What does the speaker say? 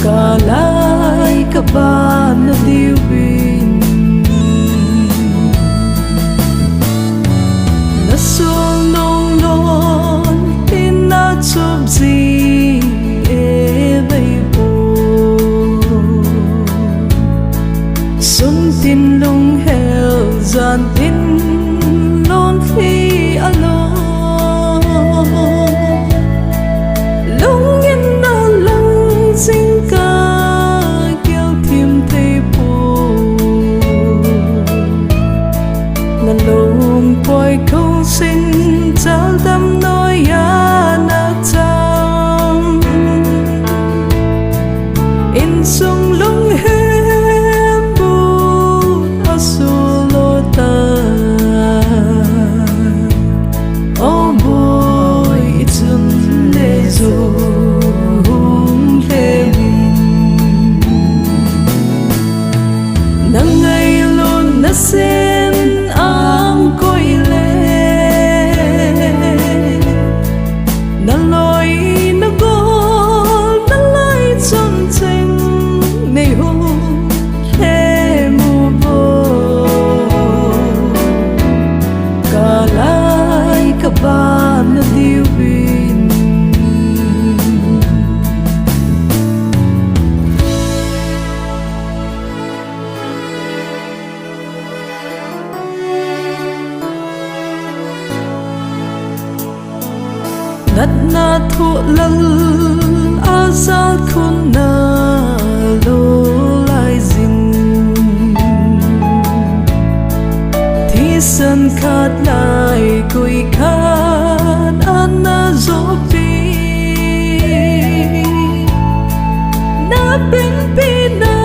cả lại cả ba nó điều bình nó xuống nông nôn tin nó chụp gì vậy bố sung tin lung heo giàn tin lon phi alo lung yên nó lung sinh ca kêu thêm thầy bố là lung quay không sinh cháu tâm nói ya na chăng in sung lung hem bu asulo ta oh boy it's le zo le min nang ngày luôn na sen ang koi le na loi na gol na lai chon cheng nei ho he mu bo cả lại cả ba nó điều bình nát na thua lal azal khun na lo lai zin thi san khát lại cùi khát an na zopi na bên bên na